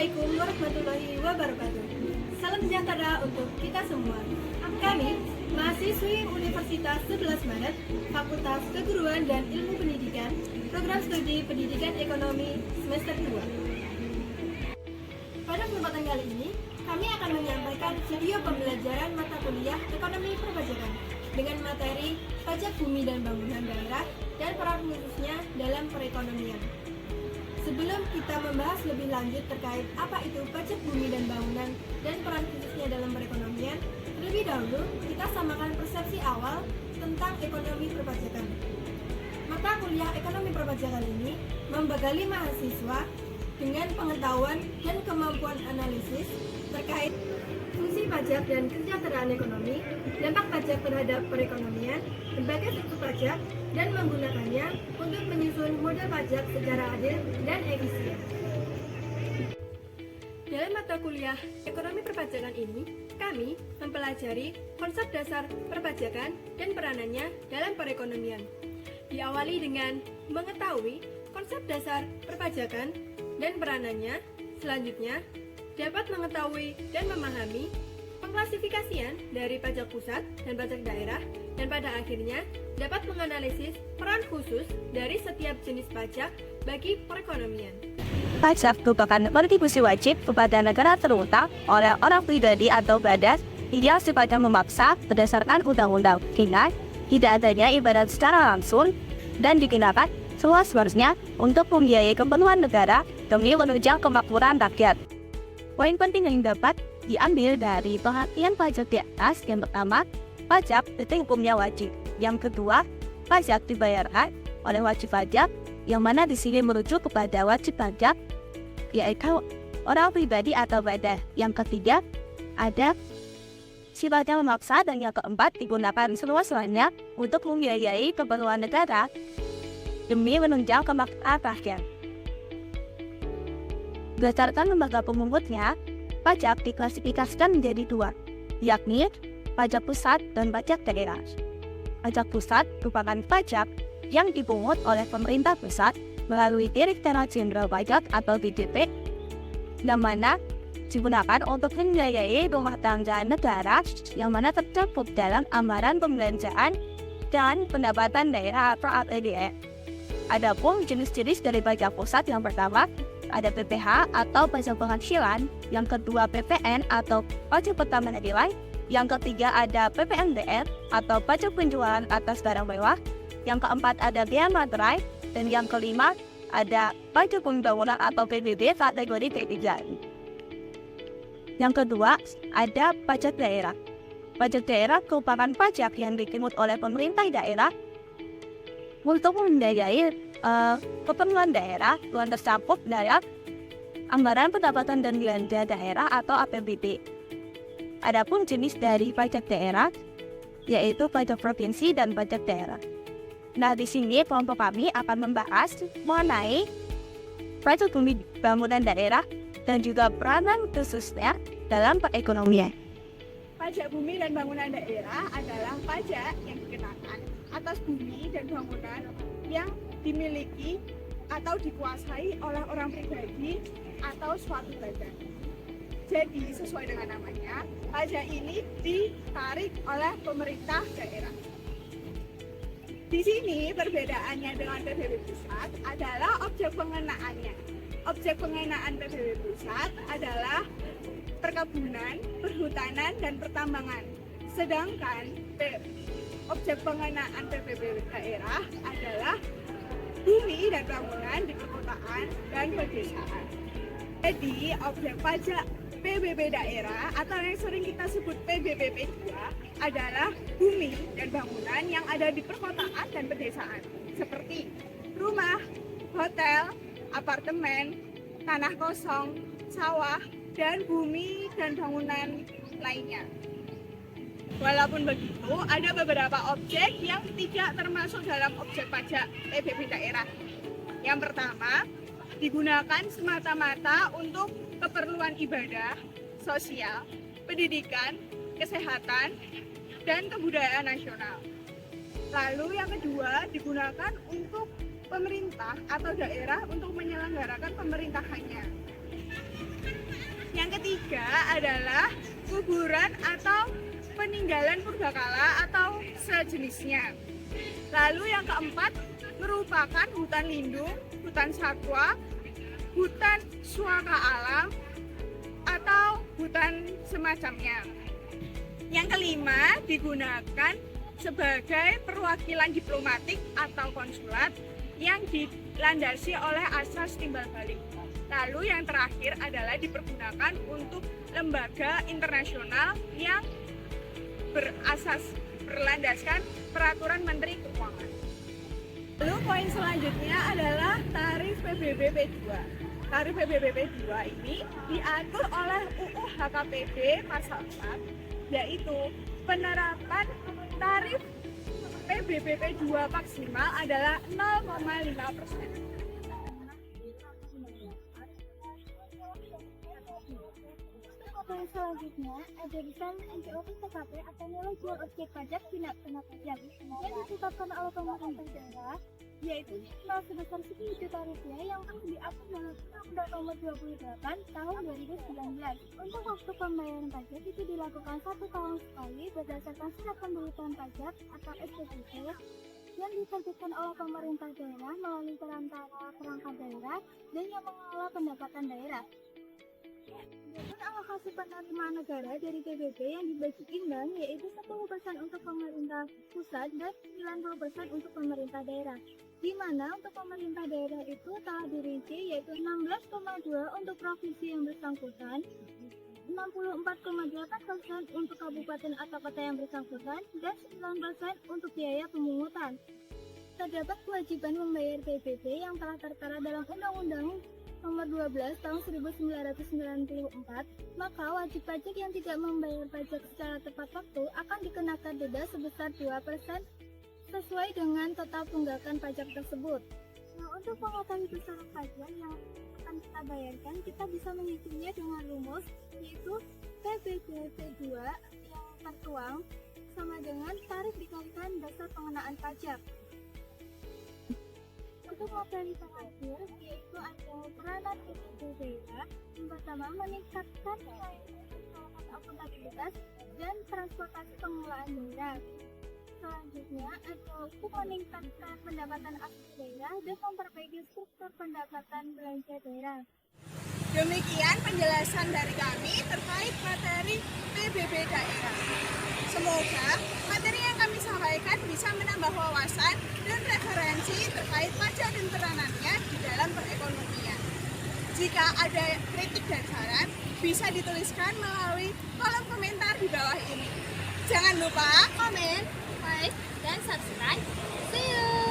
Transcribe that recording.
Assalamualaikum warahmatullahi wabarakatuh. Salam sejahtera untuk kita semua. Kami, mahasiswi Universitas 11 Maret, Fakultas Keguruan dan Ilmu Pendidikan, Program Studi Pendidikan Ekonomi semester 2. Pada kesempatan kali ini, kami akan menyampaikan video pembelajaran mata kuliah Ekonomi Perpajakan dengan materi pajak bumi dan bangunan daerah dan peran khususnya dalam perekonomian. Sebelum kita membahas lebih lanjut terkait apa itu pajak bumi dan bangunan dan peran khususnya dalam perekonomian, terlebih dahulu kita samakan persepsi awal tentang ekonomi perpajakan. Mata kuliah ekonomi perpajakan ini membekali mahasiswa dengan pengetahuan dan kemampuan analisis terkait fungsi pajak dan kesejahteraan ekonomi, dampak pajak terhadap perekonomian, berbagai struktur pajak, dan menggunakannya untuk menyusun model pajak secara adil dan efisien. Dalam mata kuliah ekonomi perpajakan ini, kami mempelajari konsep dasar perpajakan dan peranannya dalam perekonomian. Diawali dengan mengetahui konsep dasar perpajakan dan peranannya, selanjutnya dapat mengetahui dan memahami pengklasifikasian dari pajak pusat dan pajak daerah, dan pada akhirnya dapat menganalisis peran khusus dari setiap jenis pajak bagi perekonomian. Pajak merupakan kontribusi wajib kepada negara terutang oleh orang pribadi atau badan yang sifatnya memaksa berdasarkan undang-undang. Ingat, tidak adanya ibarat secara langsung dan digunakan seluas-luasnya untuk membiayai keperluan negara demi menunjang kemakmuran rakyat. Poin penting yang dapat diambil dari pengertian pajak di atas, yang pertama, pajak itu hukumnya wajib. Yang kedua, pajak dibayarkan oleh wajib pajak, yang mana di sini merujuk kepada wajib pajak, yaitu orang pribadi atau badan. Yang ketiga, ada sifatnya memaksa, dan yang keempat, digunakan seluas-luasnya untuk membiayai keperluan negara demi menunjang kemakmuran rakyat. Berdasarkan lembaga pemungutnya, pajak diklasifikasikan menjadi dua, yakni pajak pusat dan pajak daerah. Pajak pusat merupakan pajak yang dipungut oleh pemerintah pusat melalui Direktorat Jenderal Pajak atau DJP, yang mana digunakan untuk membiayai rumah tangga negara yang mana tercakup dalam anggaran pembelanjaan dan pendapatan daerah atau APBN. Adapun jenis-jenis dari pajak pusat, yang pertama ada PPH atau pajak penghasilan, yang kedua PPN atau pajak pertambahan nilai, yang ketiga ada PPNBM atau pajak penjualan atas barang mewah, yang keempat ada biaya materai, dan yang kelima ada pajak pembangunan atau PBB kategori P3. Yang kedua ada pajak daerah. Pajak daerah merupakan pajak yang dipungut oleh pemerintah daerah untuk membiayai keperluan daerah yang tercakup dalam anggaran pendapatan dan belanja daerah atau APBD. Adapun jenis dari pajak daerah yaitu pajak provinsi dan pajak daerah. Nah, di sini kelompok kami akan membahas mengenai pajak bumi bangunan daerah dan juga peranan khususnya dalam perekonomian. Pajak bumi dan bangunan daerah adalah pajak yang dikenakan atas bumi dan bangunan yang dimiliki atau dikuasai oleh orang pribadi atau suatu badan. Jadi sesuai dengan namanya, pajak ini ditarik oleh pemerintah daerah. Di sini perbedaannya dengan PBB pusat adalah objek pengenaannya. Objek pengenaan PBB pusat adalah perkebunan, perhutanan, dan pertambangan. Sedangkan objek pengenaan PBB daerah adalah bumi dan bangunan di perkotaan dan pedesaan. Jadi, objek pajak PBB daerah atau yang sering kita sebut PBB P2 adalah bumi dan bangunan yang ada di perkotaan dan pedesaan, seperti rumah, hotel, apartemen, tanah kosong, sawah, dan bumi dan bangunan lainnya. Walaupun begitu, ada beberapa objek yang tidak termasuk dalam objek pajak PBB daerah. Yang pertama, digunakan semata-mata untuk keperluan ibadah, sosial, pendidikan, kesehatan, dan kebudayaan nasional. Lalu yang kedua, digunakan untuk pemerintah atau daerah untuk menyelenggarakan pemerintahannya. ketiga adalah kuburan atau peninggalan purbakala atau sejenisnya. Lalu yang keempat merupakan hutan lindung, hutan satwa, hutan suaka alam, atau hutan semacamnya. Yang kelima digunakan sebagai perwakilan diplomatik atau konsulat yang dilandasi oleh asas timbal balik. Lalu yang terakhir adalah dipergunakan untuk lembaga internasional yang berlandaskan peraturan Menteri Keuangan. Lalu poin selanjutnya adalah tarif PBB P2. Tarif PBB P2 ini diatur oleh UU HKPD pasal 4, yaitu penerapan tarif PBB P2 maksimal adalah 0,5%. Poin selanjutnya, ada desain NPOP TKP atau nilai jual objek pajak tindak kena pajak yang ditetapkan oleh pemerintah daerah, yaitu minimal sebesar Rp10 juta yang telah diatur dalam Undang-Undang Nomor 28 Tahun 2019. Untuk waktu pembayaran pajak itu dilakukan 1 tahun sekali berdasarkan surat pemberitahuan pajak atau SPPT yang diterbitkan oleh pemerintah daerah melalui perantara perangkat daerah dan yang mengelola pendapatan daerah. Adapun alokasi penerimaan negara dari PBB yang dibagi imbang yaitu 10% untuk pemerintah pusat dan 90% untuk pemerintah daerah. Di mana untuk pemerintah daerah itu telah dirinci yaitu 16,2 untuk provinsi yang bersangkutan, 64,8% untuk kabupaten atau kota yang bersangkutan, dan 9% untuk biaya pemungutan. Terdapat kewajiban membayar PBB yang telah tertera dalam Undang-Undang Nomor 12 Tahun 1994, maka wajib pajak yang tidak membayar pajak secara tepat waktu akan dikenakan denda sebesar 2% sesuai dengan total tunggakan pajak tersebut. Nah, untuk mengetahui besaran pajak yang akan kita bayarkan, kita bisa menghitungnya dengan rumus, yaitu PBB P2 yang tertuang sama dengan tarif dikalikan dasar pengenaan pajak. Untuk materi terakhir, yaitu ada peranan PBB daerah yang pertama meningkatkan akuntabilitas dan transportasi pengelolaan daerah. Selanjutnya ada untuk meningkatkan pendapatan asli daerah dan memperbaiki struktur pendapatan belanja daerah. Demikian penjelasan dari kami terkait materi PBB daerah. Semoga materi yang kami sampaikan bisa menambah wawasan dan referensi terkait pajak dan peranannya di dalam perekonomian. Jika ada kritik dan saran, bisa dituliskan melalui kolom komentar di bawah ini. Jangan lupa komen, like, dan subscribe. See you!